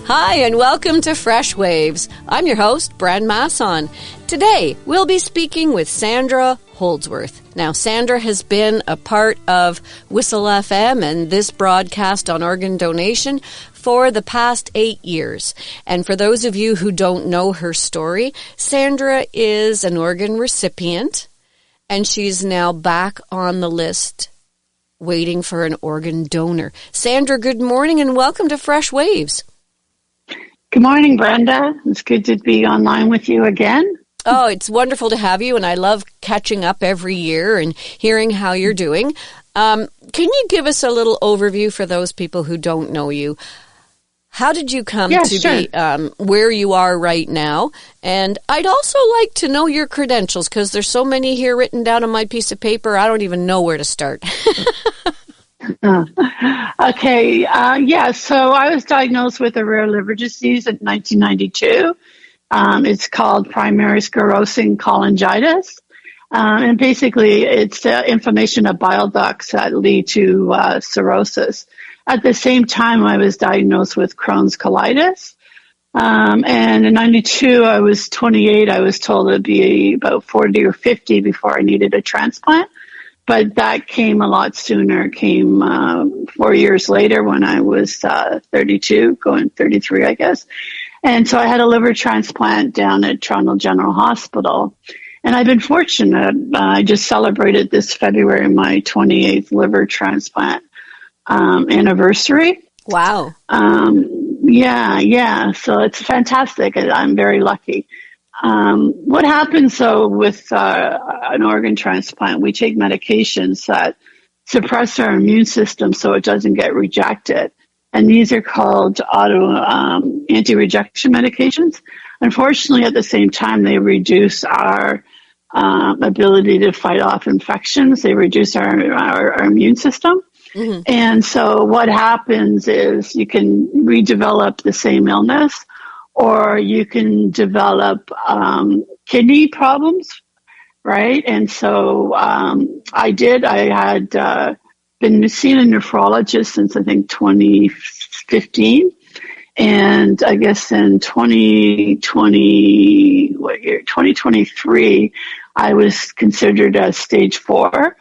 Hi, and welcome to Fresh Waves. I'm your host, Bren Masson. Today, we'll be speaking with Sandra Holdsworth. Now, Sandra has been a part of Whistle FM and this broadcast on organ donation for the past 8 years. And for those of you who don't know her story, Sandra is an organ recipient, and she's now back on the list waiting for an organ donor. Sandra, good morning and welcome to Fresh Waves. Good morning, Brenda. It's good to be online with you again. Oh, it's wonderful to have you, and I love catching up every year and hearing how you're doing. Can you give us a little overview for those people who don't know you? How did you come be where you are right now? And I'd also like to know your credentials, because there's so many here written down on my piece of paper, I don't even know where to start. Okay. So I was diagnosed with a rare liver disease in 1992. It's called primary sclerosing cholangitis. And basically, it's inflammation of bile ducts that lead to cirrhosis. At the same time, I was diagnosed with Crohn's colitis. And in 92, I was 28. I was told it'd be about 40 or 50 before I needed a transplant. But that came a lot sooner. It came 4 years later when I was 32, going 33, I guess. And so I had a liver transplant down at Toronto General Hospital. And I've been fortunate. I just celebrated this February my 28th liver transplant anniversary. Wow. So it's fantastic. I'm very lucky. What happens, though, with an organ transplant, we take medications that suppress our immune system so it doesn't get rejected. And these are called anti-rejection medications. Unfortunately, at the same time, they reduce our ability to fight off infections. They reduce our immune system. Mm-hmm. And so what happens is you can redevelop the same illness, or you can develop kidney problems, right? And so I had been seeing a nephrologist since, I think, 2015. And I guess in 2023, I was considered a stage 4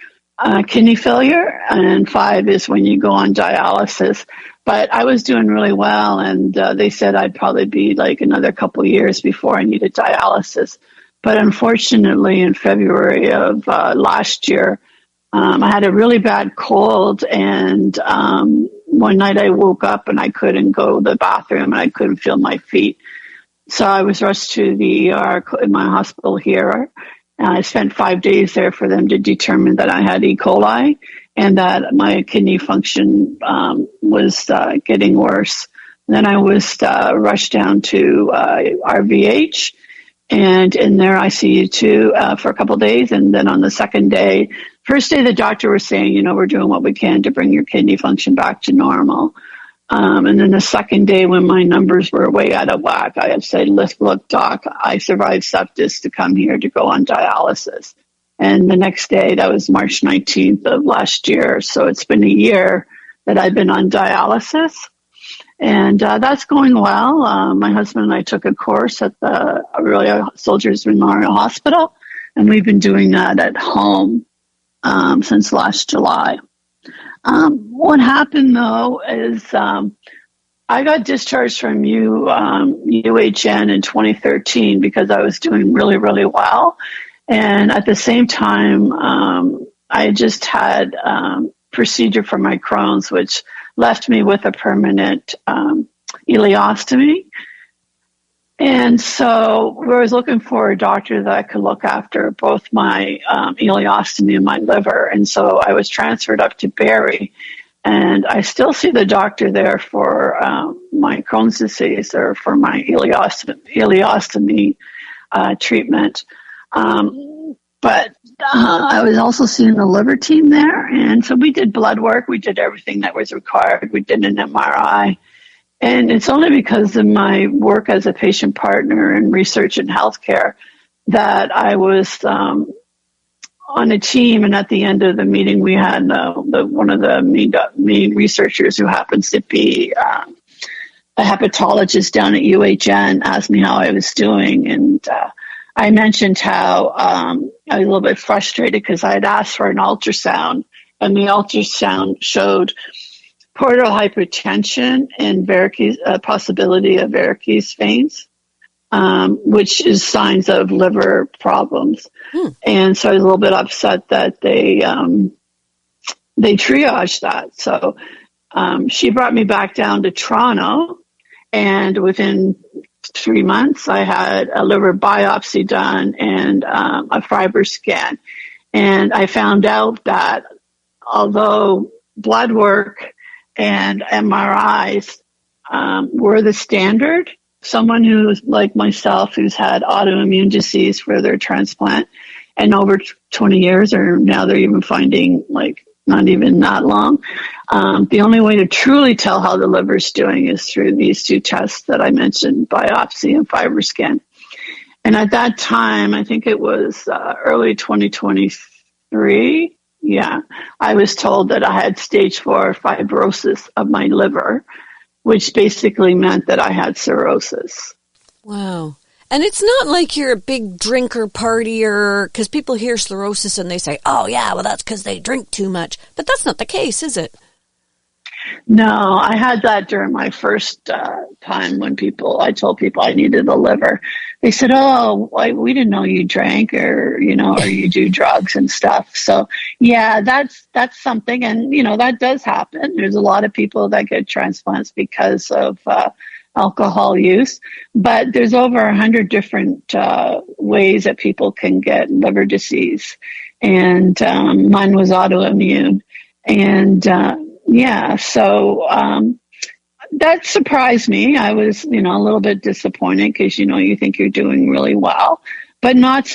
kidney failure, and 5 is when you go on dialysis. But I was doing really well, and they said I'd probably be like another couple of years before I needed dialysis. But unfortunately, in February of last year, I had a really bad cold, and one night I woke up and I couldn't go to the bathroom, and I couldn't feel my feet. So I was rushed to the ER in my hospital here. I spent 5 days there for them to determine that I had E. coli and that my kidney function was getting worse. And then I was rushed down to RVH and in their ICU too for a couple of days. And then on the first day, the doctor was saying, we're doing what we can to bring your kidney function back to normal. And then the second day, when my numbers were way out of whack, I had said, look, doc, I survived sepsis to come here to go on dialysis. And the next day, that was March 19th of last year. So it's been a year that I've been on dialysis. And that's going well. My husband and I took a course at the Royal Soldiers Memorial Hospital, and we've been doing that at home since last July. What happened, though, is I got discharged from UHN in 2013 because I was doing really, really well. And at the same time, I just had procedure for my Crohn's, which left me with a permanent ileostomy. And so I was looking for a doctor that could look after both my ileostomy and my liver. And so I was transferred up to Barrie. And I still see the doctor there for my Crohn's disease or for my ileostomy treatment. But I was also seeing the liver team there. And so we did blood work. We did everything that was required. We did an MRI. And it's only because of my work as a patient partner in research and healthcare that I was on a team. And at the end of the meeting, we had one of the main researchers who happens to be a hepatologist down at UHN asked me how I was doing, and I mentioned how I was a little bit frustrated because I had asked for an ultrasound, and the ultrasound showed portal hypertension and possibility of varicose veins, which is signs of liver problems. And so I was a little bit upset that they triaged that. So she brought me back down to Toronto, and within 3 months, I had a liver biopsy done and a fiber scan. And I found out that although blood work and MRIs were the standard, someone who's like myself, who's had autoimmune disease for their transplant, and over 20 years, or now they're even finding like not even that long. The only way to truly tell how the liver's doing is through these two tests that I mentioned, biopsy and FibroScan. And at that time, I think it was early 2023, I was told that I had stage 4 fibrosis of my liver, which basically meant that I had cirrhosis. Wow. And it's not like you're a big drinker, partier, because people hear cirrhosis and they say, oh, yeah, well, that's because they drink too much. But that's not the case, is it? No, I had that during my first time when I told people I needed a liver. They said, oh, we didn't know you drank or you do drugs and stuff. So, yeah, that's something. And, that does happen. There's a lot of people that get transplants because of alcohol use, but there's over 100 different ways that people can get liver disease, and mine was autoimmune, and so that surprised me. I was a little bit disappointed because you think you're doing really well, but not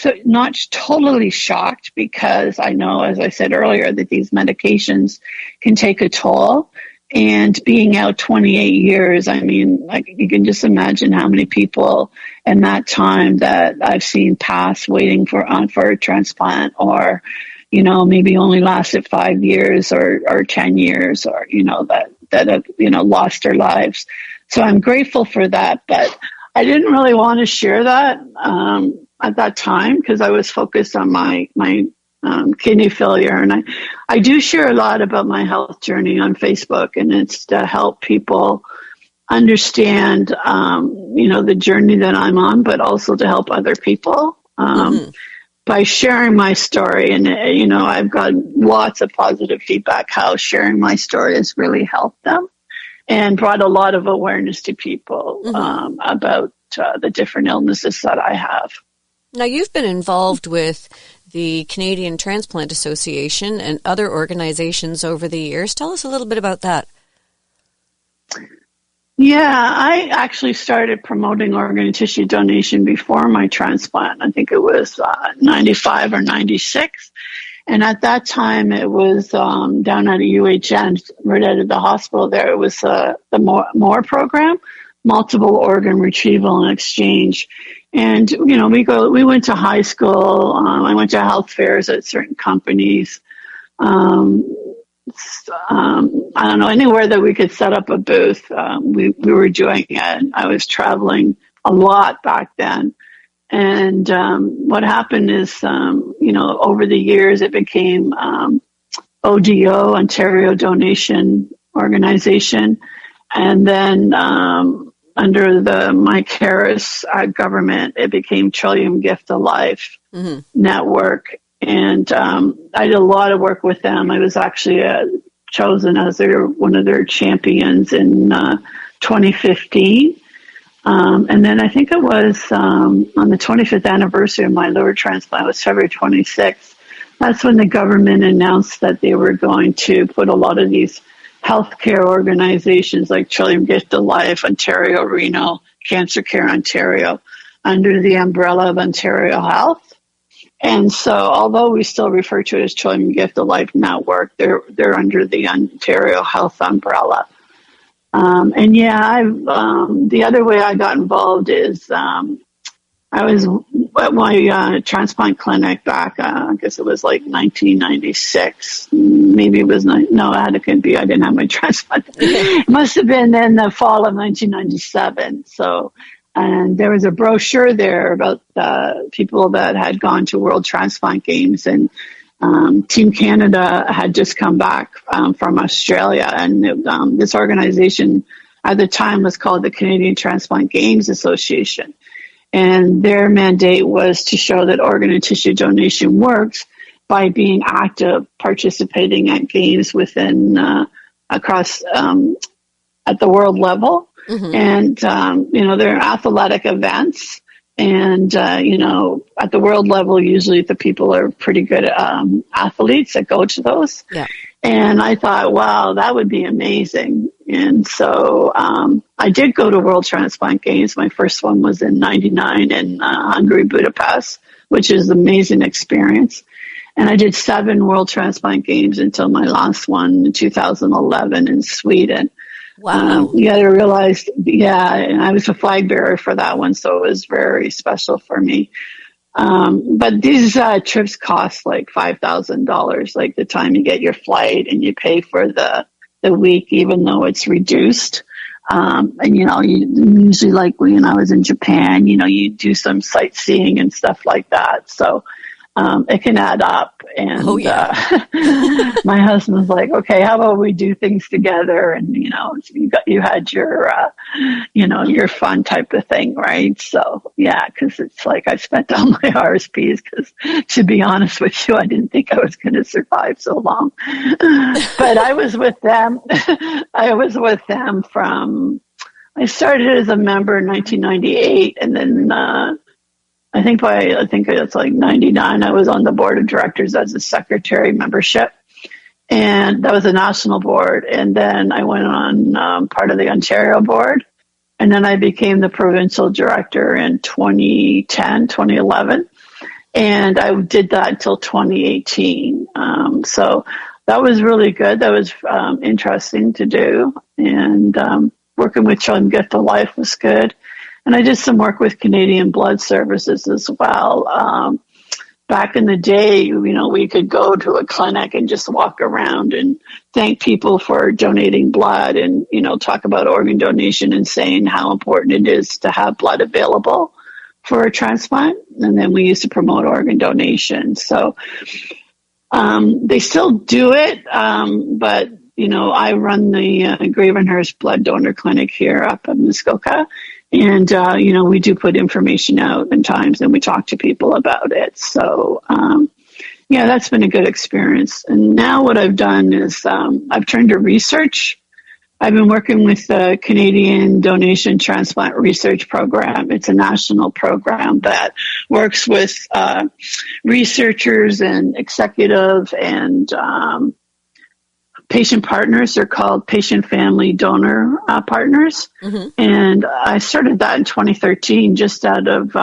totally shocked, because I know, as I said earlier, that these medications can take a toll. And being out 28 years, I mean, like, you can just imagine how many people in that time that I've seen pass waiting for a transplant, or, maybe only lasted 5 years or 10 years, or, that have, lost their lives. So I'm grateful for that, but I didn't really want to share that at that time, because I was focused on my kidney failure. And I do share a lot about my health journey on Facebook, and it's to help people understand, the journey that I'm on, but also to help other people by sharing my story. And, I've got lots of positive feedback how sharing my story has really helped them and brought a lot of awareness to people about the different illnesses that I have. Now, you've been involved with the Canadian Transplant Association and other organizations over the years. Tell us a little bit about that. Yeah, I actually started promoting organ and tissue donation before my transplant. I think it was 95 or 96. And at that time, it was down at a UHN, right out of the hospital there. It was the MORE program, multiple organ retrieval and exchange. And, we went to high school. I went to health fairs at certain companies. I don't know, anywhere that we could set up a booth, we were doing it. I was traveling a lot back then. And what happened is, over the years, it became ODO, Ontario Donation Organization. And then under the Mike Harris government, it became Trillium Gift of Life Network. And I did a lot of work with them. I was actually chosen as one of their champions in 2015. And then I think it was on the 25th anniversary of my liver transplant, it was February 26th. That's when the government announced that they were going to put a lot of these healthcare organizations like Trillium Gift of Life, Ontario Renal, Cancer Care Ontario, under the umbrella of Ontario Health. And so, although we still refer to it as Trillium Gift of Life Network, they're under the Ontario Health umbrella. The other way I got involved is I was at my transplant clinic back, I guess it was like 1996. Maybe it was, no, it could be. I didn't have my transplant. It must have been in the fall of 1997. So, and there was a brochure there about people that had gone to World Transplant Games, and Team Canada had just come back from Australia, and this organization at the time was called the Canadian Transplant Games Association. And their mandate was to show that organ and tissue donation works by being active, participating at games within, across, at the world level. Mm-hmm. And, they're athletic events. And, at the world level, usually the people are pretty good athletes that go to those. Yeah. And I thought, wow, that would be amazing. And so I did go to World Transplant Games. My first one was in 99 in Hungary, Budapest, which is an amazing experience. And I did 7 World Transplant Games until my last one in 2011 in Sweden. Wow. You got to realize, and I was a flag bearer for that one, so it was very special for me. But these trips cost like $5,000, like the time you get your flight and you pay for the week, even though it's reduced. And, you usually like when I was in Japan, you do some sightseeing and stuff like that. So it can add up. And my husband's like, okay, how about we do things together? And, you had your, your fun type of thing, right? So, because it's like I spent all my RSPs because, to be honest with you, I didn't think I was going to survive so long. But I was with them. I started as a member in 1998, and then I think it's like 99, I was on the board of directors as a secretary membership. And that was a national board. And then I went on part of the Ontario board. And then I became the provincial director in 2011. And I did that until 2018. So that was really good. That was interesting to do. And working with Children Gift of Life was good. And I did some work with Canadian Blood Services as well. Back in the day, we could go to a clinic and just walk around and thank people for donating blood and, talk about organ donation and saying how important it is to have blood available for a transplant. And then we used to promote organ donation. So they still do it, but I run the Gravenhurst Blood Donor Clinic here up in Muskoka. And, we do put information out in times and we talk to people about it. So, that's been a good experience. And now what I've done is I've turned to research. I've been working with the Canadian Donation Transplant Research Program. It's a national program that works with researchers and executive and patient partners. They're called patient family donor partners. Mm-hmm. And I started that in 2013 just out of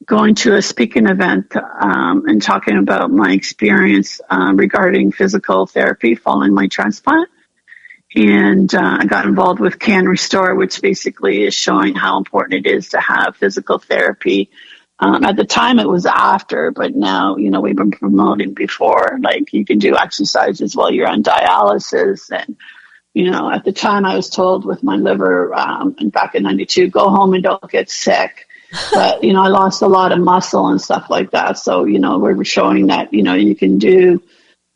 going to a speaking event and talking about my experience regarding physical therapy following my transplant. And I got involved with Can Restore, which basically is showing how important it is to have physical therapy. At the time it was after, but now, we've been promoting before, like you can do exercises while you're on dialysis. And, at the time I was told with my liver, and back in 92, go home and don't get sick. But, I lost a lot of muscle and stuff like that. So, we're showing that, you can do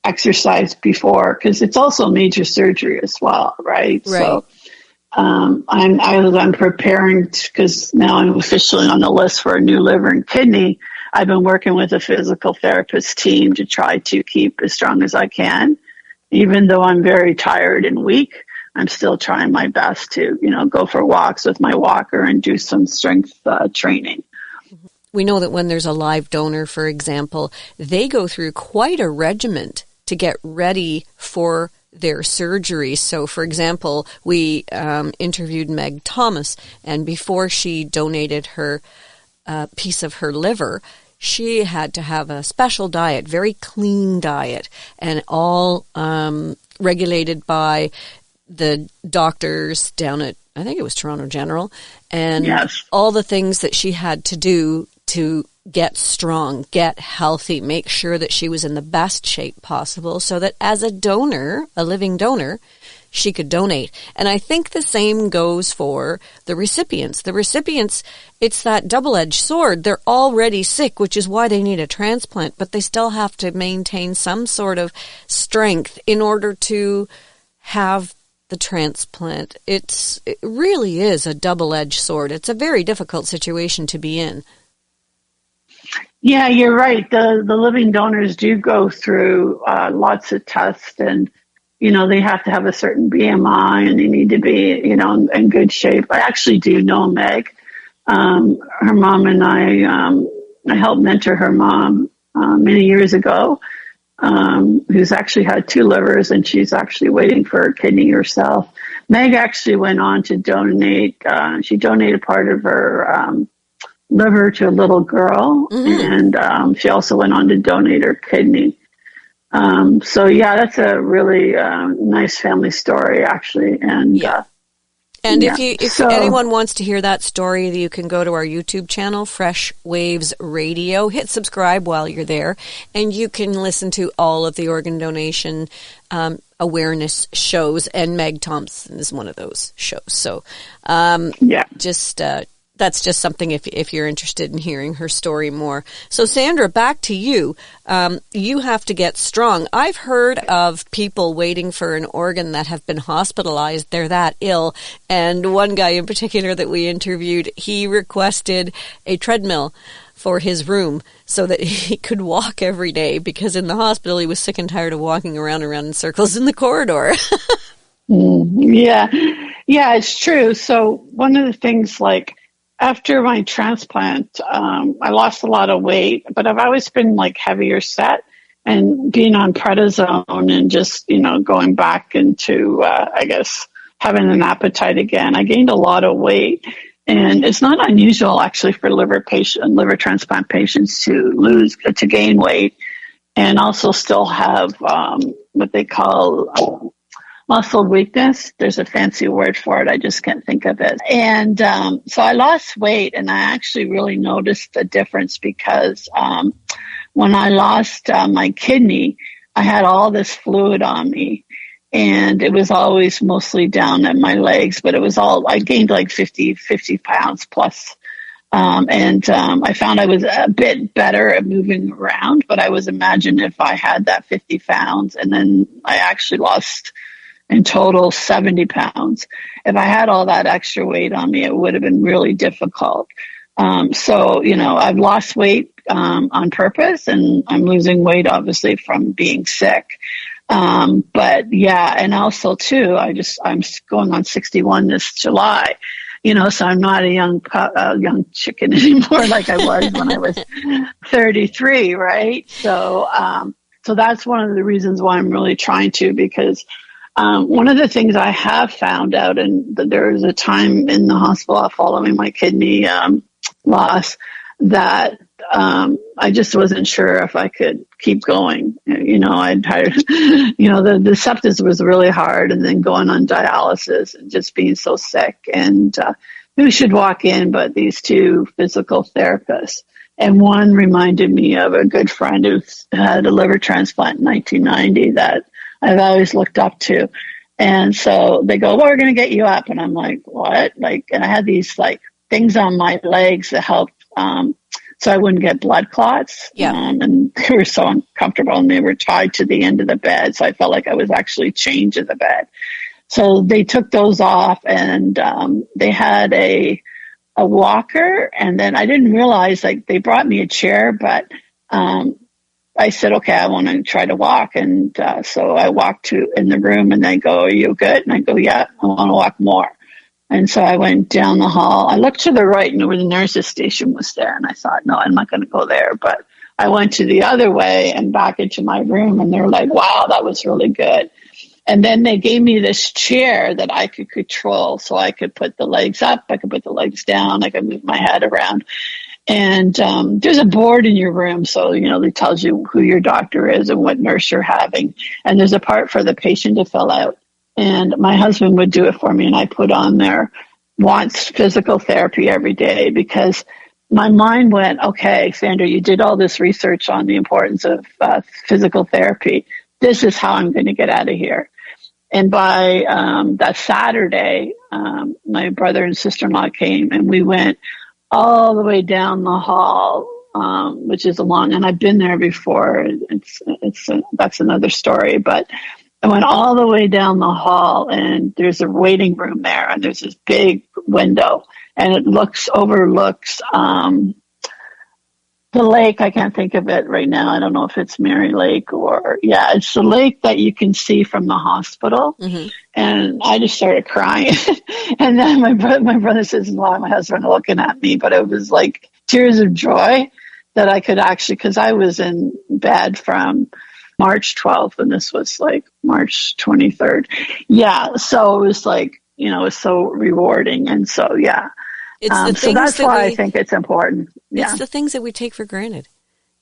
exercise before, because it's also major surgery as well. Right. So, I'm preparing because now I'm officially on the list for a new liver and kidney. I've been working with a physical therapist team to try to keep as strong as I can. Even though I'm very tired and weak, I'm still trying my best to, go for walks with my walker and do some strength training. We know that when there's a live donor, for example, they go through quite a regiment to get ready for their surgery. So, for example, we interviewed Meg Thomas, and before she donated her piece of her liver, she had to have a special diet, very clean diet, and all regulated by the doctors down at, I think it was Toronto General, and Yes. all the things that she had to do to get strong, get healthy, make sure that she was in the best shape possible so that as a donor, a living donor, she could donate. And I think the same goes for the recipients. The recipients, it's that double-edged sword. They're already sick, which is why they need a transplant, but they still have to maintain some sort of strength in order to have the transplant. It really is a double-edged sword. It's a very difficult situation to be in. Yeah, you're right. The living donors do go through lots of tests, and they have to have a certain BMI, and they need to be in good shape. I actually do know Meg. Her mom and I helped mentor her mom many years ago, who's actually had 2 livers, and she's actually waiting for a kidney herself. Meg actually went on to donate. She donated part of her liver to a little girl, and she also went on to donate her kidney. So yeah, that's a really nice family story, actually. And if anyone wants to hear that story, you can go to our YouTube channel, Fresh Waves Radio. Hit subscribe while you're there, and you can listen to all of the organ donation awareness shows. And Meg Thompson is one of those shows. So that's just something if you're interested in hearing her story more. So Sandra, back to you. You have to get strong. I've heard of people waiting for an organ that have been hospitalized. They're that ill. And one guy in particular that we interviewed, he requested a treadmill for his room so that he could walk every day, because in the hospital he was sick and tired of walking around in circles in the corridor. Yeah, it's true. So one of the things, like, after my transplant, I lost a lot of weight, but I've always been heavier set, and being on prednisone and just, going back into, I guess, having an appetite again. I gained a lot of weight, and it's not unusual actually for liver transplant patients to gain weight and also still have what they call muscle weakness. There's a fancy word for it. I just can't think of it. And so I lost weight, and I actually really noticed the difference because when I lost my kidney, I had all this fluid on me, and it was always mostly down at my legs, but I gained 50 pounds plus. I found I was a bit better at moving around, but I was imagining if I had that 50 pounds and then I actually lost in total 70 pounds. If I had all that extra weight on me, it would have been really difficult. So, I've lost weight on purpose, and I'm losing weight obviously from being sick. But yeah, and also too, I'm going on 61 this July, so I'm not a young chicken anymore like I was when I was 33, right? So that's one of the reasons why I'm really trying to, because one of the things I have found out, and there was a time in the hospital following my kidney loss that I just wasn't sure if I could keep going. I'd hired, the sepsis was really hard, and then going on dialysis and just being so sick. And who should walk in but these 2 physical therapists? And one reminded me of a good friend who had a liver transplant in 1990 that I've always looked up to. And so they go, well, we're going to get you up. And I'm like, what? And I had these things on my legs that helped so I wouldn't get blood clots. Yeah. And they were so uncomfortable, and they were tied to the end of the bed. So I felt like I was actually chained to the bed. So they took those off, and they had a walker. And then I didn't realize, they brought me a chair, but I said, okay, I want to try to walk. And so I walked in the room, and they go, are you good? And I go, yeah, I want to walk more. And so I went down the hall. I looked to the right, and the nurse's station was there. And I thought, no, I'm not going to go there. But I went to the other way and back into my room, and they're like, wow, that was really good. And then they gave me this chair that I could control. So I could put the legs up, I could put the legs down, I could move my head around. And there's a board in your room, so, it tells you who your doctor is and what nurse you're having. And there's a part for the patient to fill out. And my husband would do it for me, and I put on there, wants physical therapy every day, because my mind went, okay, Sandra, you did all this research on the importance of physical therapy. This is how I'm going to get out of here. And by that Saturday, my brother and sister-in-law came, and we went all the way down the hall, which is and I've been there before. That's another story, but I went all the way down the hall, and there's a waiting room there, and there's this big window, and it overlooks the lake. I can't think of it right now. I don't know if it's Mary Lake it's the lake that you can see from the hospital. Mm-hmm. And I just started crying. And then my brother says, "Well, my husband are looking at me," but it was like tears of joy that I could actually, because I was in bed from March 12th, and this was like March 23rd. Yeah. So it was like, it was so rewarding. And so, yeah. It's the things so that's that why I think it's important. Yeah. It's the things that we take for granted.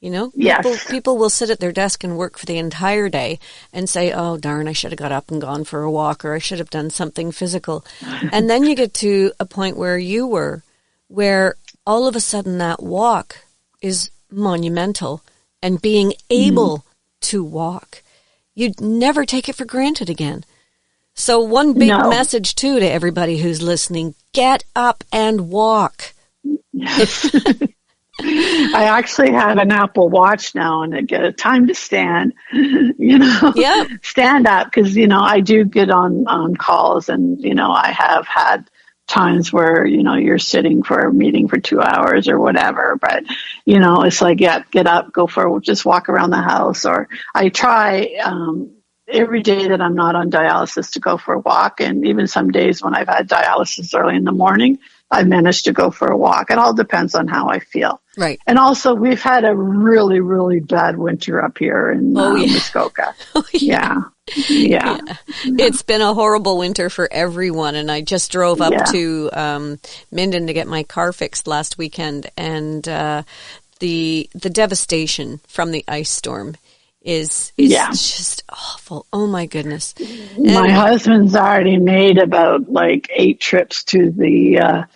Yes. People will sit at their desk and work for the entire day and say, "Oh, darn, I should have got up and gone for a walk, or I should have done something physical." And then you get to a point where you were, where all of a sudden that walk is monumental, and being able to walk, you'd never take it for granted again. So one big message too to everybody who's listening: get up and walk. I actually have an Apple Watch now, and I get a time to stand, stand up, because, I do get on calls, and, I have had times where, you're sitting for a meeting for 2 hours or whatever, but, it's like, get up, just walk around the house. Or I try, every day that I'm not on dialysis to go for a walk. And even some days when I've had dialysis early in the morning, I've managed to go for a walk. It all depends on how I feel. Right. And also, we've had a really, really bad winter up here in Muskoka. Yeah. It's been a horrible winter for everyone. And I just drove up to Minden to get my car fixed last weekend. And the devastation from the ice storm is just awful. Oh my goodness. My husband's already made about like 8 trips to the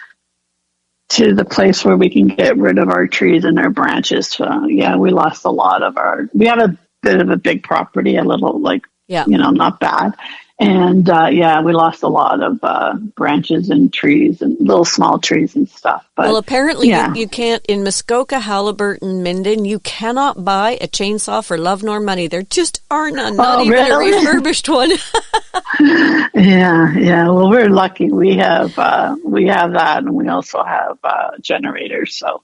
place where we can get rid of our trees and our branches. We lost a lot of we have a bit of a big property, a little not bad. And we lost a lot of branches and trees and little small trees and stuff. But, apparently you can't, in Muskoka, Haliburton, Minden, you cannot buy a chainsaw for love nor money. There just are none, not even a refurbished one. Yeah. Well, we're lucky. We have that, and we also have generators. So.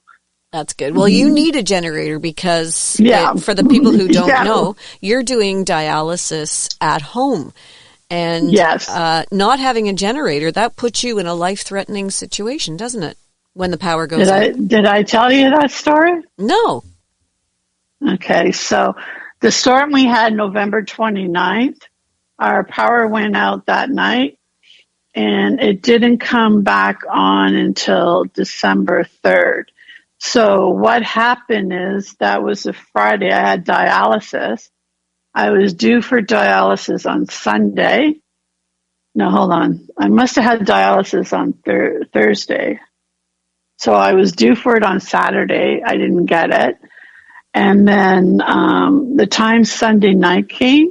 That's good. Well, you need a generator because for the people who don't know, you're doing dialysis at home. And not having a generator, that puts you in a life-threatening situation, doesn't it, when the power goes out? Did I tell you that story? No. Okay, so the storm we had November 29th, our power went out that night, and it didn't come back on until December 3rd. So what happened is, that was a Friday, I had dialysis. I was due for dialysis on Sunday. No, hold on. I must have had dialysis on Thursday. So I was due for it on Saturday. I didn't get it. And then the time Sunday night came.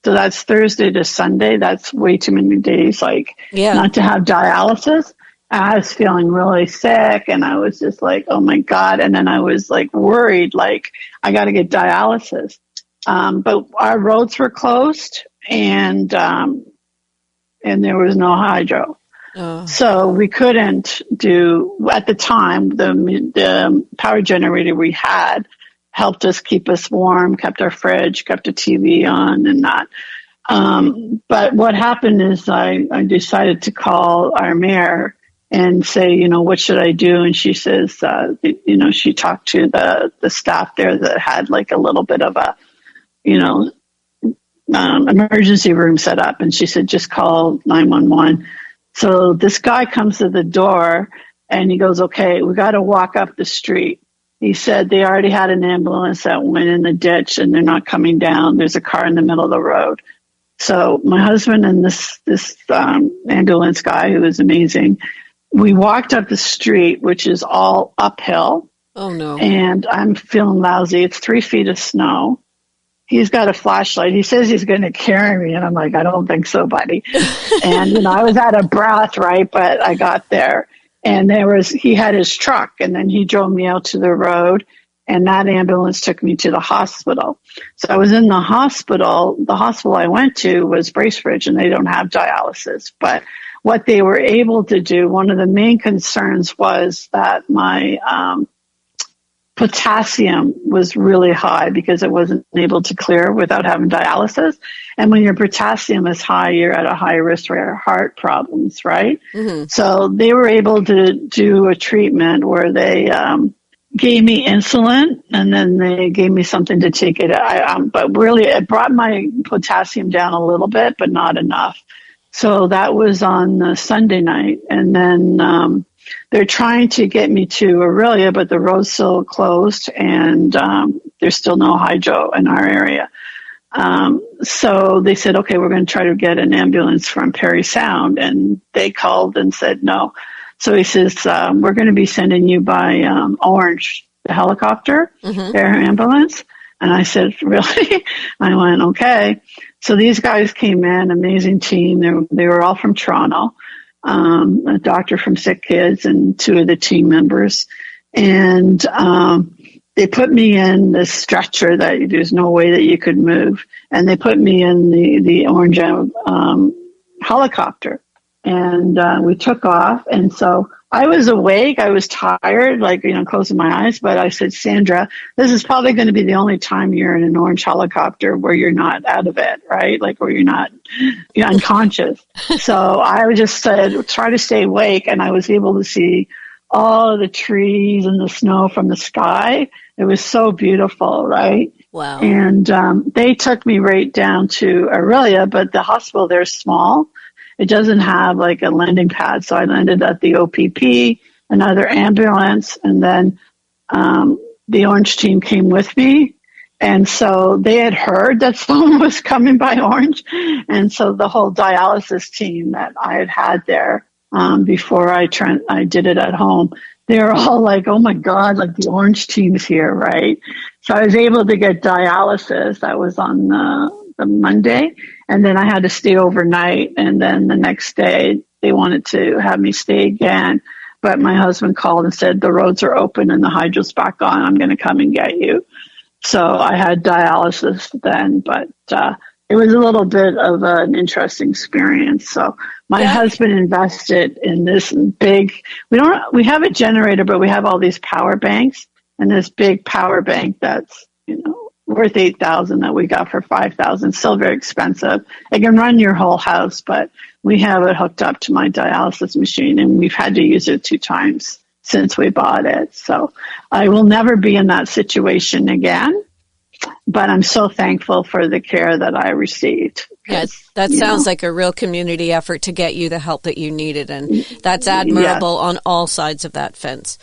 So that's Thursday to Sunday. That's way too many days, not to have dialysis. I was feeling really sick, and I was just like, oh my God. And then I was worried, I got to get dialysis. But our roads were closed, and there was no hydro. Oh. So we couldn't do, at the time, the power generator we had helped us keep us warm, kept our fridge, kept the TV on and that. But what happened is I decided to call our mayor and say, what should I do? And she says, she talked to the staff there that had a little bit of a, emergency room set up. And she said, just call 911. So this guy comes to the door, and he goes, okay, we got to walk up the street. He said they already had an ambulance that went in the ditch, and they're not coming down. There's a car in the middle of the road. So my husband and this ambulance guy, who was amazing, we walked up the street, which is all uphill. Oh, no. And I'm feeling lousy. It's 3 feet of snow. He's got a flashlight. He says he's going to carry me. And I'm like, I don't think so, buddy. And, I was out of breath, right? But I got there. And he had his truck. And then he drove me out to the road. And that ambulance took me to the hospital. So I was in the hospital. The hospital I went to was Bracebridge, and they don't have dialysis. But what they were able to do, one of the main concerns was that my potassium was really high because it wasn't able to clear without having dialysis. And when your potassium is high, you're at a high risk for heart problems, right? Mm-hmm. So they were able to do a treatment where they gave me insulin, and then they gave me something to take it. But really, it brought my potassium down a little bit, but not enough. So that was on Sunday night. And then they're trying to get me to Aurelia, but the road's still closed, and there's still no hydro in our area. So they said, okay, we're going to try to get an ambulance from Perry Sound. And they called and said no. So he says, we're going to be sending you by Orange, the helicopter, air ambulance. And I said, really? I went, okay. So these guys came in, amazing team. They were all from Toronto, a doctor from Sick Kids and 2 of the team members. And they put me in the stretcher that there's no way that you could move. And they put me in the Orange helicopter. And we took off. And so I was awake. I was tired, closing my eyes. But I said, Sandra, this is probably going to be the only time you're in an Orange helicopter where you're not out of it, right? Like where you're unconscious. So I just said, try to stay awake. And I was able to see all of the trees and the snow from the sky. It was so beautiful, right? Wow. And they took me right down to Aurelia, but the hospital there's small. It doesn't have like a landing pad. So I landed at the OPP, another ambulance, and then the Orange team came with me. And so they had heard that someone was coming by Orange. And so the whole dialysis team that I had there before I did it at home, they were all like, oh my God, like the Orange team's here, right? So I was able to get dialysis. That was on the Monday. And then I had to stay overnight. And then the next day they wanted to have me stay again. But my husband called and said, the roads are open and the hydro's back on. I'm going to come and get you. So I had dialysis then, but it was a little bit of an interesting experience. So my husband invested in this big, we have a generator, but we have all these power banks, and this big power bank that's, worth $8,000 that we got for $5,000. Still very expensive. It can run your whole house, but we have it hooked up to my dialysis machine, and we've had to use it 2 times since we bought it. So I will never be in that situation again, but I'm so thankful for the care that I received. Yeah, that sounds like a real community effort to get you the help that you needed, and that's admirable on all sides of that fence.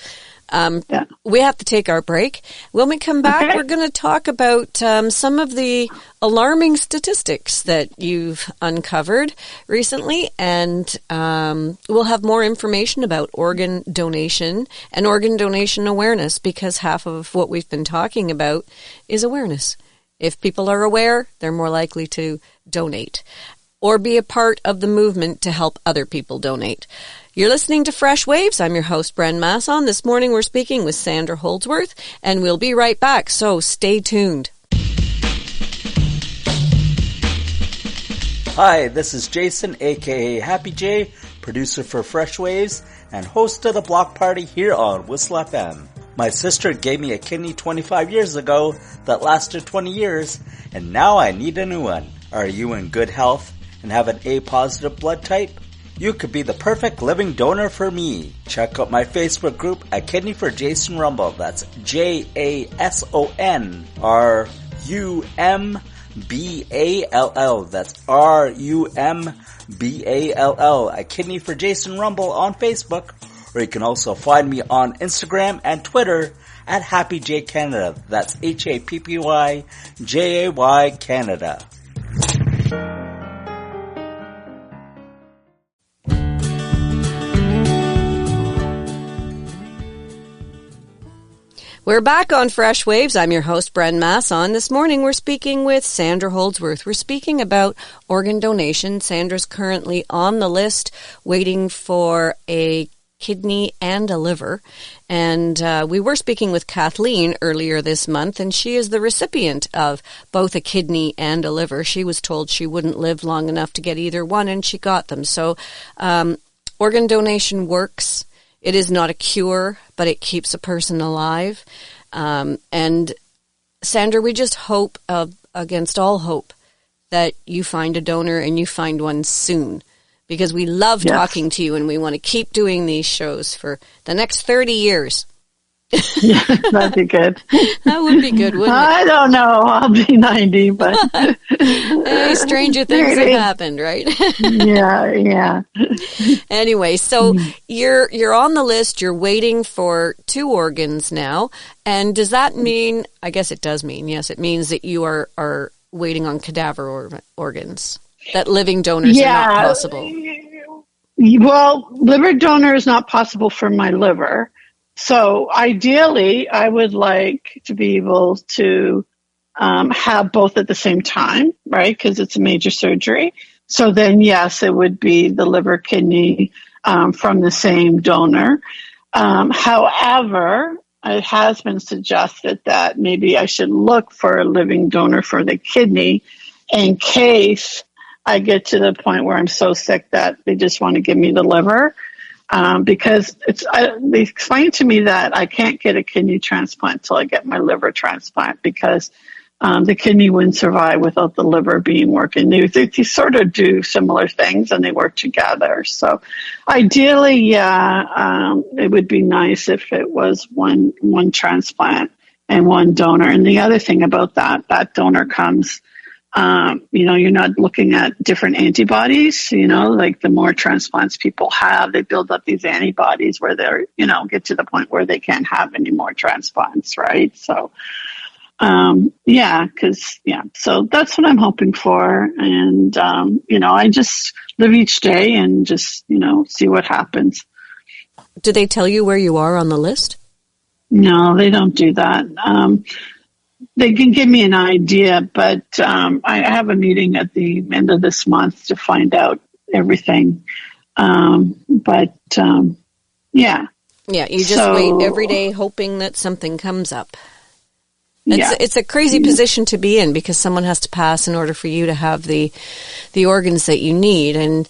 We have to take our break. When we come back, we're going to talk about some of the alarming statistics that you've uncovered recently, and we'll have more information about organ donation and organ donation awareness, because half of what we've been talking about is awareness. If people are aware, they're more likely to donate or be a part of the movement to help other people donate. You're listening to Fresh Waves. I'm your host, Bren Masson. This morning we're speaking with Sandra Holdsworth, and we'll be right back, so stay tuned. Hi, this is Jason, aka Happy J, producer for Fresh Waves and host of the Block Party here on Whistle FM. My sister gave me a kidney 25 years ago that lasted 20 years, and now I need a new one. Are you in good health and have an A-positive blood type? You could be the perfect living donor for me. Check out my Facebook group, A Kidney for Jason Rumble. That's JASONRUMBALL. That's RUMBALL. A Kidney for Jason Rumble on Facebook. Or you can also find me on Instagram and Twitter at HappyJayCanada. That's HappyJay Canada. We're back on Fresh Waves. I'm your host, Bren Masson. This morning we're speaking with Sandra Holdsworth. We're speaking about organ donation. Sandra's currently on the list waiting for a kidney and a liver. And we were speaking with Kathleen earlier this month, and she is the recipient of both a kidney and a liver. She was told she wouldn't live long enough to get either one, and she got them. So organ donation works. It is not a cure, but it keeps a person alive. And Sandra, we just hope, against all hope, that you find a donor and you find one soon. Because we love talking to you, and we want to keep doing these shows for the next 30 years. Yeah, that'd be good. That would be good, wouldn't it? I don't know. I'll be 90, but... Hey, stranger things have happened, right? Yeah. Anyway, so you're on the list. You're waiting for 2 organs now. And does that mean, I guess it does mean, yes, it means that you are waiting on cadaver organs. That living donors are not possible. Well, liver donor is not possible for my liver. So ideally, I would like to be able to have both at the same time, right? Because it's a major surgery. So then, yes, it would be the liver, kidney from the same donor. However, it has been suggested that maybe I should look for a living donor for the kidney in case I get to the point where I'm so sick that they just want to give me the liver. Because they explained to me that I can't get a kidney transplant until I get my liver transplant because the kidney wouldn't survive without the liver being working. They sort of do similar things and they work together. So ideally, it would be nice if it was one transplant and one donor. And the other thing about that donor comes, you're not looking at different antibodies, like the more transplants people have, they build up these antibodies where they're, get to the point where they can't have any more transplants, right? So, so that's what I'm hoping for. And, I just live each day and just, see what happens. Do they tell you where you are on the list? No, they don't do that. They can give me an idea, but I have a meeting at the end of this month to find out everything. Yeah. Yeah, you just wait every day hoping that something comes up. It's a crazy position to be in because someone has to pass in order for you to have the organs that you need. And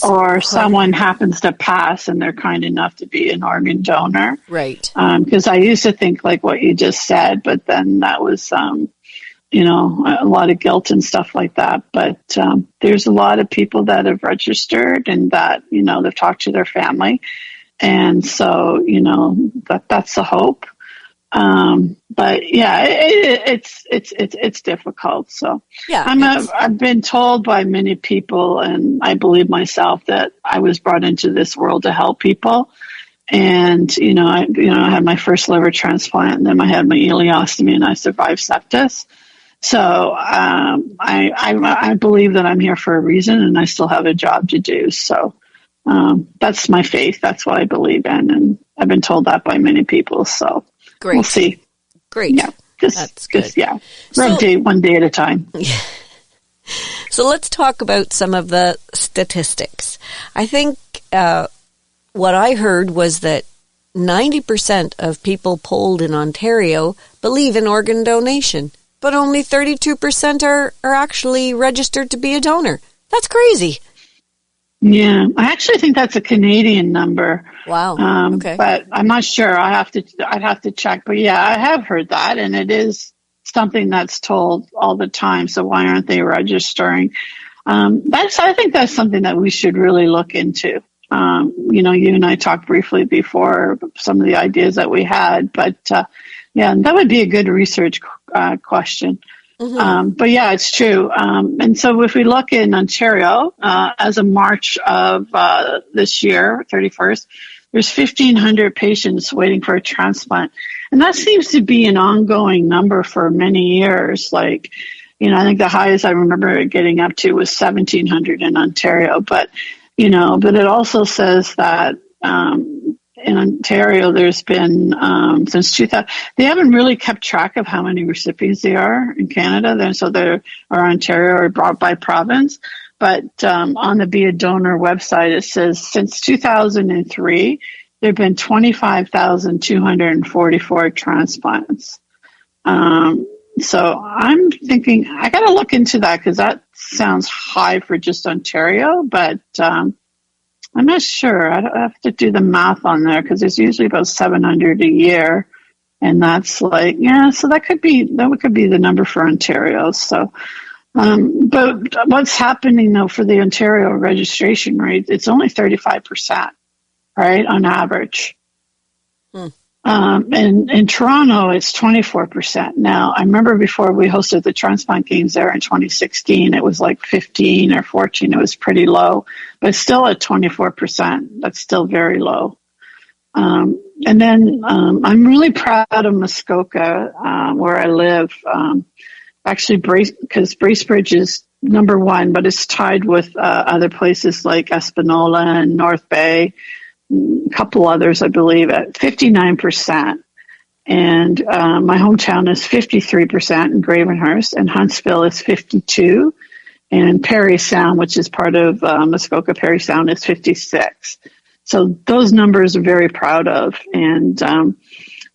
or someone happens to pass and they're kind enough to be an organ donor. Right. Because I used to think like what you just said, but then that was, a lot of guilt and stuff like that. But there's a lot of people that have registered and that, they've talked to their family. And so, that's the hope. But yeah, it's difficult. So I've been told by many people, and I believe myself that I was brought into this world to help people. And, I had my first liver transplant and then I had my ileostomy and I survived sepsis. So, I believe that I'm here for a reason and I still have a job to do. So, that's my faith. That's what I believe in. And I've been told that by many people. So. Great. We'll see. Great. Yeah. That's good. Yeah. One day at a time. So let's talk about some of the statistics. I think what I heard was that 90% of people polled in Ontario believe in organ donation, but only 32% are actually registered to be a donor. That's crazy. Yeah, I actually think that's a Canadian number. Wow. Okay. But I'm not sure. I'd have to check. But yeah, I have heard that, and it is something that's told all the time. So why aren't they registering? I think that's something that we should really look into. You and I talked briefly before some of the ideas that we had, but that would be a good research question. Mm-hmm. But yeah, it's true. And so if we look in Ontario, as of March of this year, 31st, there's 1,500 patients waiting for a transplant. And that seems to be an ongoing number for many years. Like, I think the highest I remember getting up to was 1,700 in Ontario. But it also says that in Ontario, there's been since 2000. They haven't really kept track of how many recipients there are in Canada. So there are Ontario or brought by province. But on the Be a Donor website, it says since 2003, there have been 25,244 transplants. So I'm thinking I got to look into that because that sounds high for just Ontario, but I'm not sure. I have to do the math on there because there's usually about 700 a year, and that's like so that could be the number for Ontario. So, but what's happening though for the Ontario registration rate? It's only 35%, right, on average. And in Toronto, it's 24%. Now, I remember before we hosted the transplant games there in 2016, it was like 15 or 14. It was pretty low, but still at 24%. That's still very low. And then I'm really proud of Muskoka, where I live. Actually, because Bracebridge is number one, but it's tied with other places like Espanola and North Bay. A couple others, I believe, at 59%. And my hometown is 53% in Gravenhurst, and Huntsville is 52%. And Parry Sound, which is part of Muskoka Parry Sound, is 56%. So those numbers I'm very proud of. And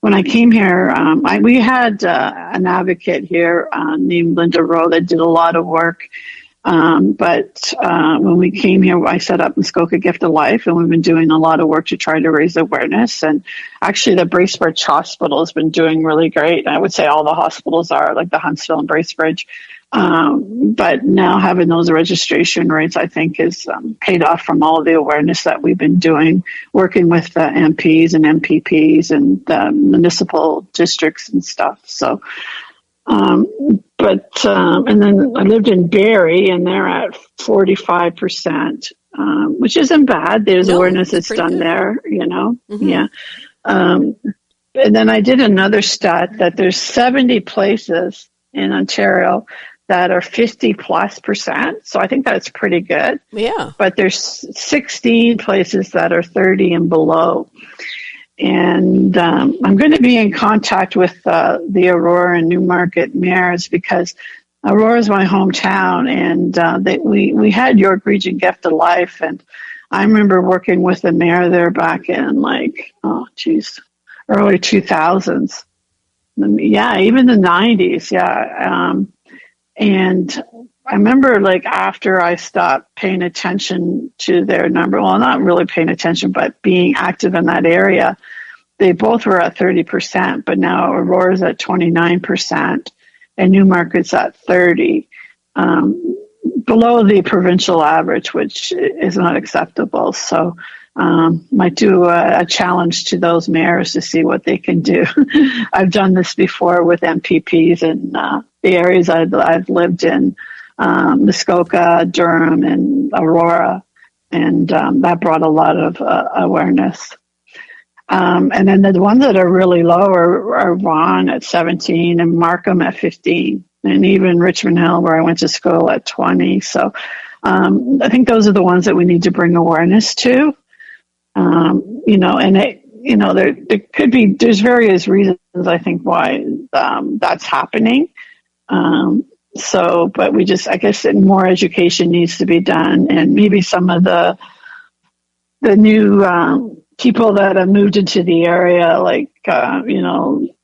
when I came here, we had an advocate here named Linda Rowe that did a lot of work. But when we came here, I set up Muskoka Gift of Life, and we've been doing a lot of work to try to raise awareness. And actually, the Bracebridge Hospital has been doing really great. I would say all the hospitals are, like the Huntsville and Bracebridge. But now having those registration rates, I think, is paid off from all of the awareness that we've been doing, working with the MPs and MPPs and the municipal districts and stuff. So. And then I lived in Barrie, and they're at 45%, which isn't bad. There's awareness that's done good there, Mm-hmm. Yeah. And then I did another stat that there's 70 places in Ontario that are 50+%. So I think that's pretty good. Yeah. But there's 16 places that are 30 and below. And I'm going to be in contact with the Aurora and Newmarket mayors because Aurora is my hometown, and we had York Region Gift of Life, and I remember working with the mayor there back in early 2000s. Yeah, even the 90s. Yeah, and I remember after I stopped paying attention to their number, well, not really paying attention, but being active in that area, they both were at 30%, but now Aurora's at 29% and Newmarket's at 30%, below the provincial average, which is not acceptable. So might do a challenge to those mayors to see what they can do. I've done this before with MPPs in the areas I've lived in. Muskoka, Durham, and Aurora, and that brought a lot of awareness. And then the ones that are really low are Vaughan at 17 and Markham at 15, and even Richmond Hill, where I went to school, at 20. So I think those are the ones that we need to bring awareness to. And there could be, there's various reasons, I think, why that's happening. But I guess more education needs to be done, and maybe some of the new people that have moved into the area,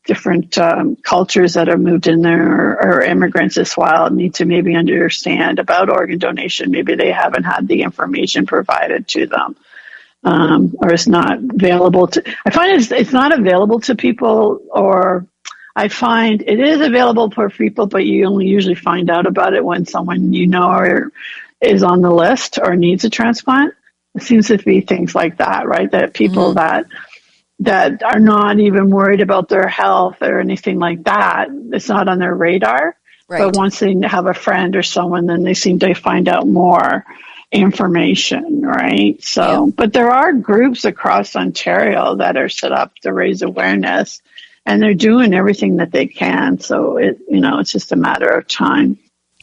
different cultures that have moved in there or immigrants as well, need to maybe understand about organ donation. Maybe they haven't had the information provided to them, or it's not available to. I find it's not available to people, or I find it is available for people, but you only usually find out about it when someone is on the list or needs a transplant. It seems to be things like that, right? That people that are not even worried about their health or anything like that, it's not on their radar. Right. But once they have a friend or someone, then they seem to find out more information, right? So, But there are groups across Ontario that are set up to raise awareness, and they're doing everything that they can. So it's just a matter of time.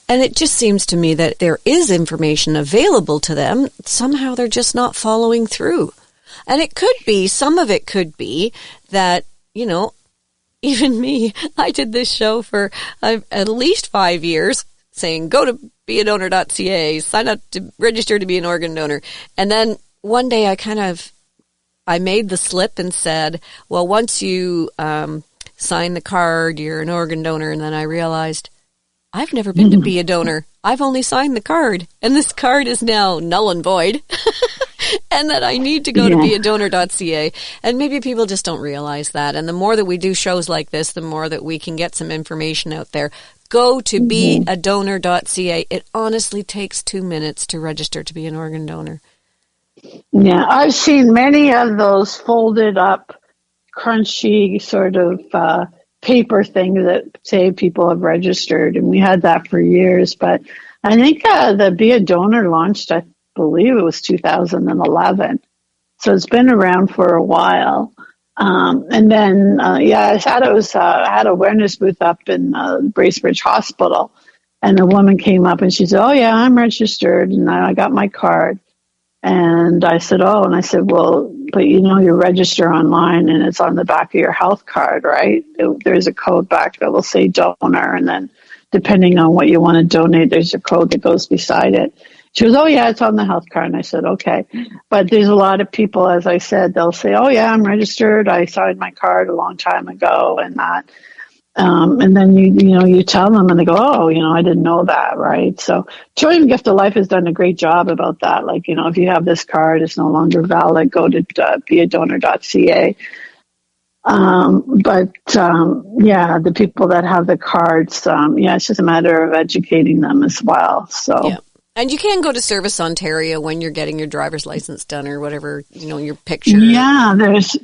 And it just seems to me that there is information available to them. Somehow they're just not following through. And it could be, some of it could be that, you know, even me, I did this show for at least 5 years saying, go to beadonor.ca, sign up to register to be an organ donor. And then one day I made the slip and said, well, once you sign the card, you're an organ donor. And then I realized I've never been to be a donor. I've only signed the card, and this card is now null and void. And that I need to go to beadonor.ca. And maybe people just don't realize that. And the more that we do shows like this, the more that we can get some information out there. Go to beadonor.ca. It honestly takes 2 minutes to register to be an organ donor. Yeah, I've seen many of those folded up, crunchy sort of paper things that say people have registered. And we had that for years. But I think the Be a Donor launched, I believe it was 2011. So it's been around for a while. And then, I had a awareness booth up in Bracebridge Hospital, and a woman came up and she said, oh yeah, I'm registered and I got my card. And I said, well, but you know, you register online and it's on the back of your health card, right? There's a code back that will say donor. And then depending on what you want to donate, there's a code that goes beside it. She goes, oh, yeah, it's on the health card. And I said, okay. But there's a lot of people, as I said, they'll say, oh, yeah, I'm registered. I signed my card a long time ago and that. And then, you tell them and they go, oh, I didn't know that, right? So Children's Gift of Life has done a great job about that. Like, if you have this card, it's no longer valid, go to beadonor.ca. The people that have the cards, it's just a matter of educating them as well. So. Yeah. And you can go to Service Ontario when you're getting your driver's license done or whatever, your picture. Yeah, there's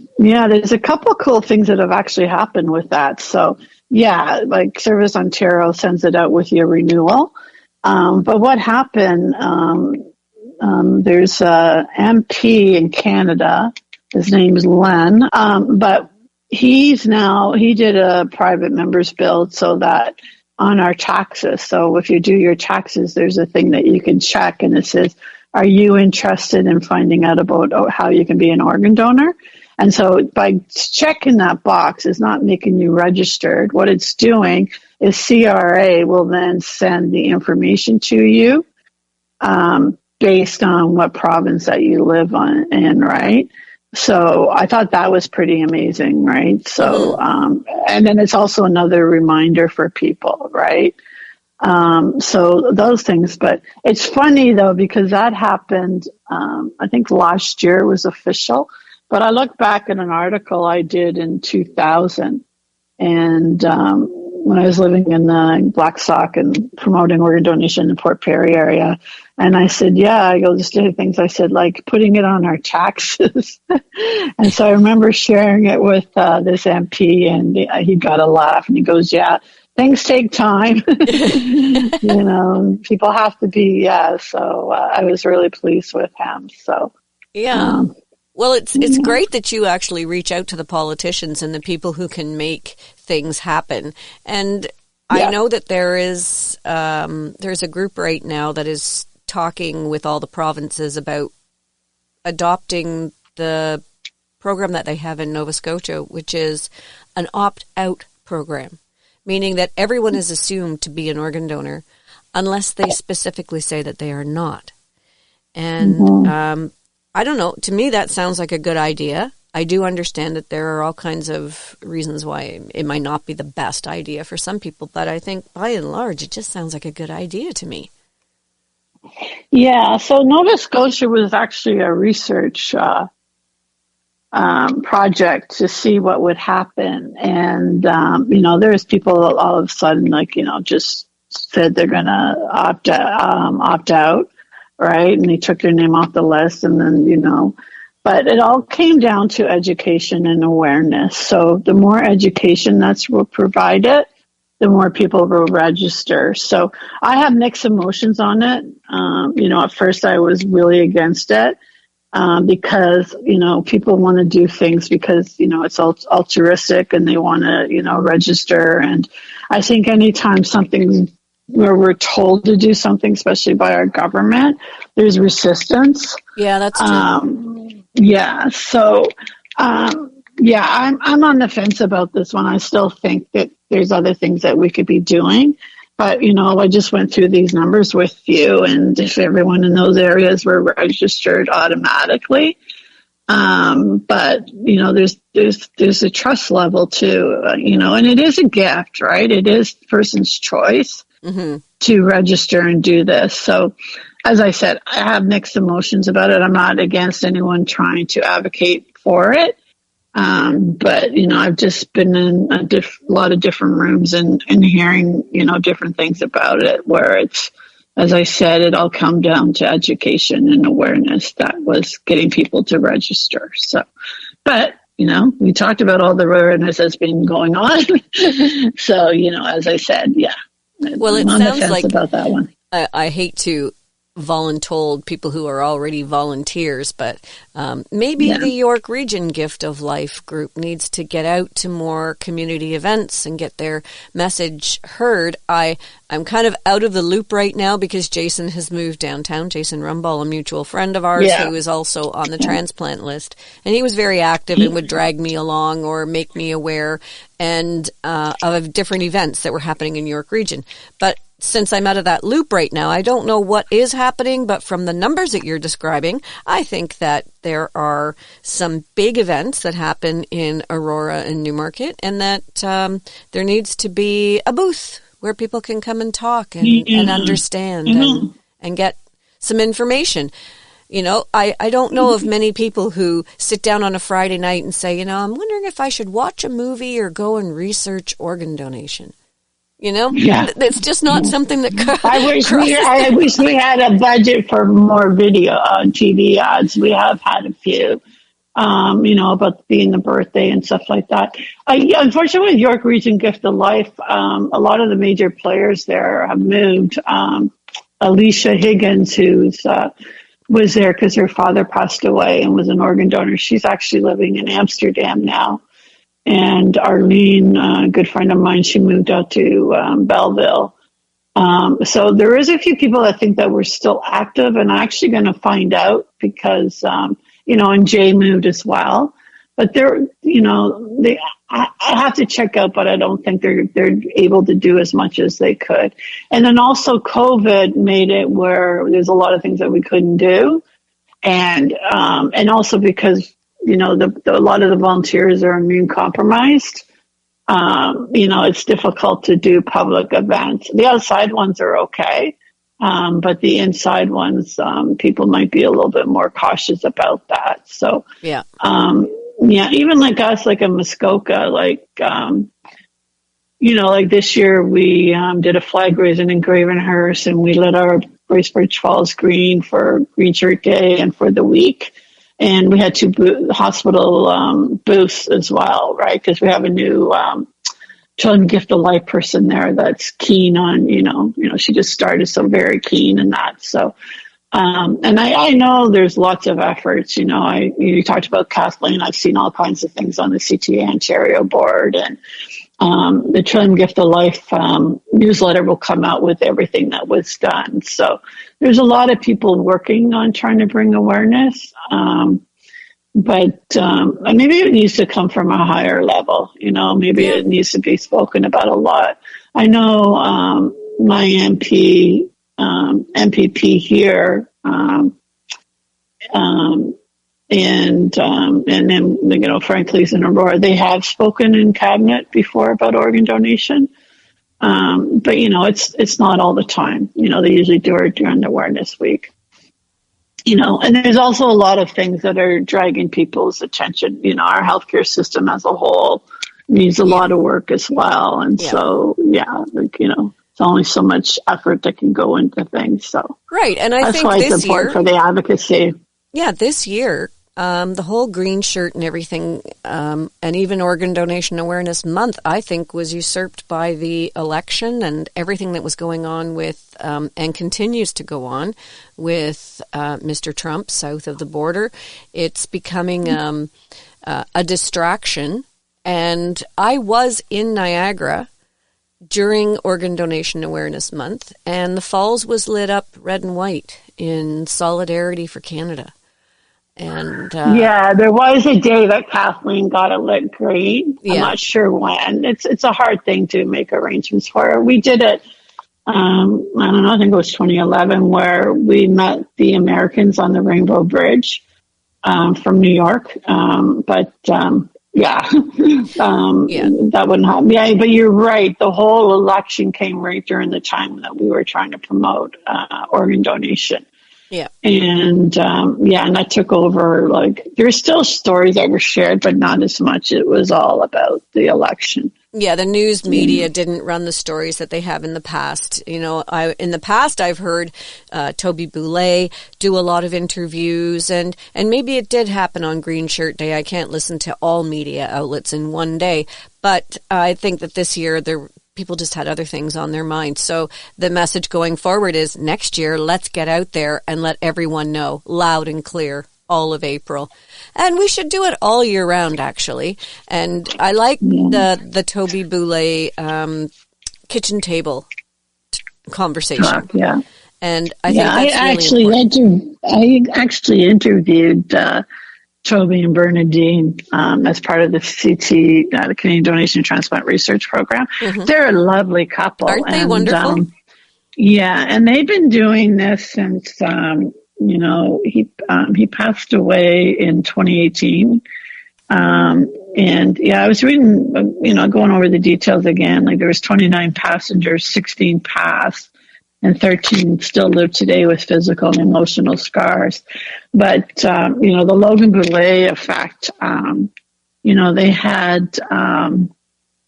a couple of cool things that have actually happened with that. So, like Service Ontario sends it out with your renewal. But what happened, there's a MP in Canada. His name's Len. But he did a private member's bill so that on our taxes. So if you do your taxes, there's a thing that you can check and it says, are you interested in finding out about how you can be an organ donor? And so by checking that box, it's not making you registered. What it's doing is CRA will then send the information to you based on what province that you live in, right? So I thought that was pretty amazing, right? So, and then it's also another reminder for people, right? So those things, but it's funny though, because that happened, I think last year was official, but I look back at an article I did in 2000 and, when I was living in Blackstock and promoting organ donation in the Port Perry area. And I said, just did things. I said, like putting it on our taxes. And so I remember sharing it with this MP and he got a laugh and he goes, things take time. People have to be, So I was really pleased with him. So, yeah. Well, it's great that you actually reach out to the politicians and the people who can make things happen. And I know that there's a group right now that is talking with all the provinces about adopting the program that they have in Nova Scotia, which is an opt-out program, meaning that everyone is assumed to be an organ donor unless they specifically say that they are not. And I don't know. To me, that sounds like a good idea. I do understand that there are all kinds of reasons why it might not be the best idea for some people, but I think by and large, it just sounds like a good idea to me. Yeah, so Nova Scotia was actually a research project to see what would happen. And, there's people all of a sudden, just said they're going to opt out. Right. And they took their name off the list and then, but it all came down to education and awareness. So the more education that's provided, the more people will register. So I have mixed emotions on it. At first I was really against it because, people want to do things because, it's altruistic and they want to, register. And I think anytime something's where we're told to do something, especially by our government, there's resistance. Yeah, that's true. Yeah. So, I'm on the fence about this one. I still think that there's other things that we could be doing. But, I just went through these numbers with you, and if everyone in those areas were registered automatically, but there's a trust level too, and it is a gift, right? It is person's choice to register and do this. So, as I said, I have mixed emotions about it. I'm not against anyone trying to advocate for it. But, I've just been in a lot of different rooms and hearing, different things about it, where it's, as I said, it all come down to education and awareness that was getting people to register. So, but, we talked about all the awareness that's been going on. So, as I said, yeah. Well, I'm it on the sounds fence like about that one. I hate to voluntold people who are already volunteers, but maybe the York Region Gift of Life group needs to get out to more community events and get their message heard. I'm kind of out of the loop right now because Jason has moved downtown. Jason Rumball, a mutual friend of ours who is also on the transplant list, and he was very active and would drag me along or make me aware and of different events that were happening in York Region. But since I'm out of that loop right now, I don't know what is happening, but from the numbers that you're describing, I think that there are some big events that happen in Aurora and Newmarket, and that there needs to be a booth where people can come and talk and understand and get some information. I don't know of many people who sit down on a Friday night and say, I'm wondering if I should watch a movie or go and research organ donation. It's just not something that I wish we had a budget for more video on TV ads. We have had a few, about being the birthday and stuff like that. Unfortunately, with York Region Gift of Life, a lot of the major players there have moved. Alicia Higgins, who's was there because her father passed away and was an organ donor. She's actually living in Amsterdam now. And Arlene, a good friend of mine, she moved out to Belleville. So there is a few people I think that were still active, and I'm actually going to find out because, and Jay moved as well. But I have to check out, but I don't think they're able to do as much as they could. And then also COVID made it where there's a lot of things that we couldn't do. And also because, a lot of the volunteers are immune compromised. It's difficult to do public events. The outside ones are okay. But the inside ones, people might be a little bit more cautious about that. So, even like us, like in Muskoka, like this year we did a flag raising in Gravenhurst, and we lit our Bracebridge Falls green for Green Shirt Day and for the week. And we had two hospital booths as well, right? Because we have a new Children Gift of Life person there that's keen on, she just started, so very keen in that. So, and I know there's lots of efforts. You talked about Kathleen. I've seen all kinds of things on the CTA Ontario board, and the Children Gift of Life newsletter will come out with everything that was done. So there's a lot of people working on trying to bring awareness. But maybe it needs to come from a higher level, maybe it needs to be spoken about a lot. I know my MPP here, and then, Frank Lees and Aurora, they have spoken in cabinet before about organ donation. But, it's not all the time. They usually do it during Awareness Week. And there's also a lot of things that are dragging people's attention. Our healthcare system as a whole needs a lot of work as well. And so, it's only so much effort that can go into things. So, right. And I that's think why this it's important year, for the advocacy. Yeah, this year, the whole green shirt and everything, and even Organ Donation Awareness Month, I think was usurped by the election and everything that was going on with, and continues to go on with Mr. Trump south of the border. It's becoming a distraction. And I was in Niagara during Organ Donation Awareness Month, and the falls was lit up red and white in solidarity for Canada. And yeah, there was a day that Kathleen got it lit green. I'm yeah. not sure when. It's a hard thing to make arrangements for. We did it. I don't know. I think it was 2011 where we met the Americans on the Rainbow Bridge from New York. Yeah, that wouldn't help. Yeah, but you're right. The whole election came right during the time that we were trying to promote organ donation. Yeah. And and that took over. Like, there's still stories that were shared, but not as much. It was all about the election. Yeah, the news media didn't run the stories that they have in the past. You know, in the past I've heard Toby Boulay do a lot of interviews, and maybe it did happen on Green Shirt Day. I can't listen to all media outlets in one day, but I think that this year people just had other things on their mind. So the message going forward is next year, let's get out there and let everyone know loud and clear all of April. And we should do it all year round, actually. And I like the Toby Boulay kitchen table conversation. Yeah. And I think that's really important. I actually interviewed Toby and Bernadine as part of the CT, the Canadian Donation Transplant Research Program. Mm-hmm. They're a lovely couple. Aren't they wonderful? Yeah, and they've been doing this since, he passed away in 2018. And I was reading, going over the details again, like there was 29 passengers, 16 passed, and 13 still live today with physical and emotional scars. But, the Logan Boulay effect, they had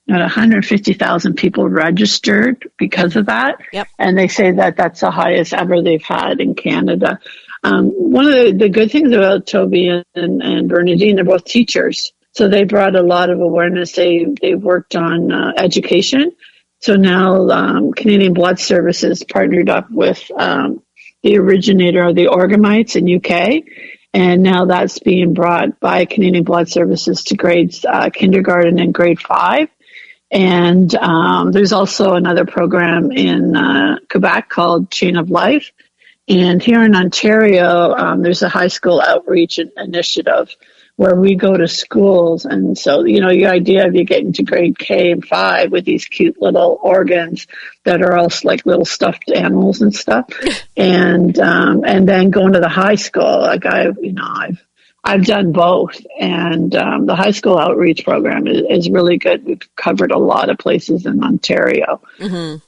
150,000 people registered because of that. Yep. And they say that that's the highest ever they've had in Canada. One of the good things about Toby and Bernadine, they're both teachers. So they brought a lot of awareness. They worked on education. So now Canadian Blood Services partnered up with the originator of the Orgamites in UK. And now that's being brought by Canadian Blood Services to grades kindergarten and grade 5. And there's also another program in Quebec called Chain of Life. And here in Ontario, there's a high school outreach initiative where we go to schools. And so, your idea of you getting to grade K and 5 with these cute little organs that are all like little stuffed animals and stuff. And then going to the high school, like I've done both, and the high school outreach program is really good. We've covered a lot of places in Ontario. Mm-hmm.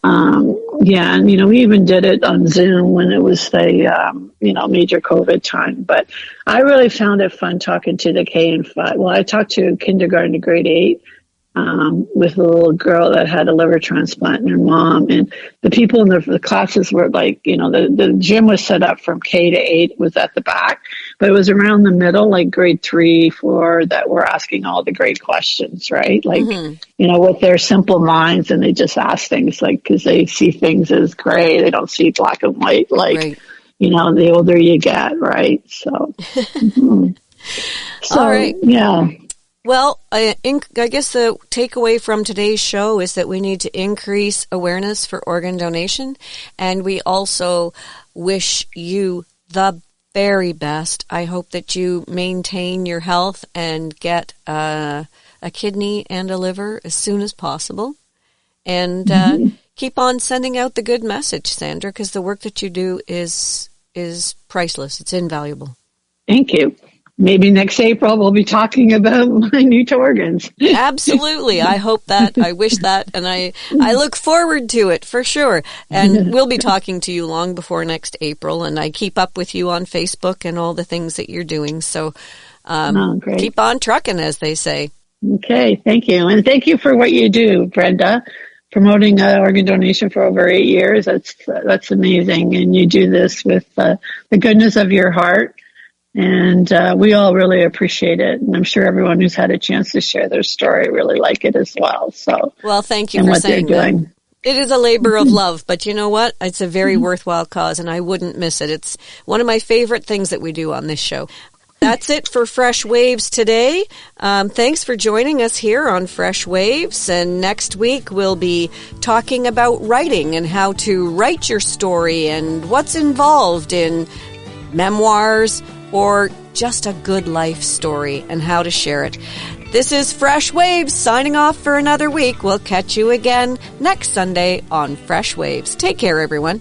And we even did it on Zoom when it was the major COVID time. But I really found it fun talking to the K and 5. Well, I talked to kindergarten to grade 8. With a little girl that had a liver transplant and her mom, and the people in the classes were like, the gym was set up from K to 8 was at the back, but it was around the middle, like grade 3, 4, that were asking all the great questions, right? Like, with their simple minds, and they just ask things like, because they see things as gray, they don't see black and white, like, right. The older you get, right? So, all right. Yeah. Well, I guess the takeaway from today's show is that we need to increase awareness for organ donation, and we also wish you the very best. I hope that you maintain your health and get a kidney and a liver as soon as possible, and keep on sending out the good message, Sandra, because the work that you do is priceless. It's invaluable. Thank you. Maybe next April we'll be talking about my new organs. Absolutely. I hope that. I wish that. And I look forward to it for sure. And we'll be talking to you long before next April. And I keep up with you on Facebook and all the things that you're doing. So keep on trucking, as they say. Okay. Thank you. And thank you for what you do, Brenda. Promoting organ donation for over 8 years. That's amazing. And you do this with the goodness of your heart. And we all really appreciate it. And I'm sure everyone who's had a chance to share their story really like it as well. So, well, thank you for saying that. It is a labor of love, but you know what? It's a very worthwhile cause, and I wouldn't miss it. It's one of my favorite things that we do on this show. That's it for Fresh Waves today. Thanks for joining us here on Fresh Waves. And next week, we'll be talking about writing and how to write your story and what's involved in memoirs, or just a good life story and how to share it. This is Fresh Waves signing off for another week. We'll catch you again next Sunday on Fresh Waves. Take care, everyone.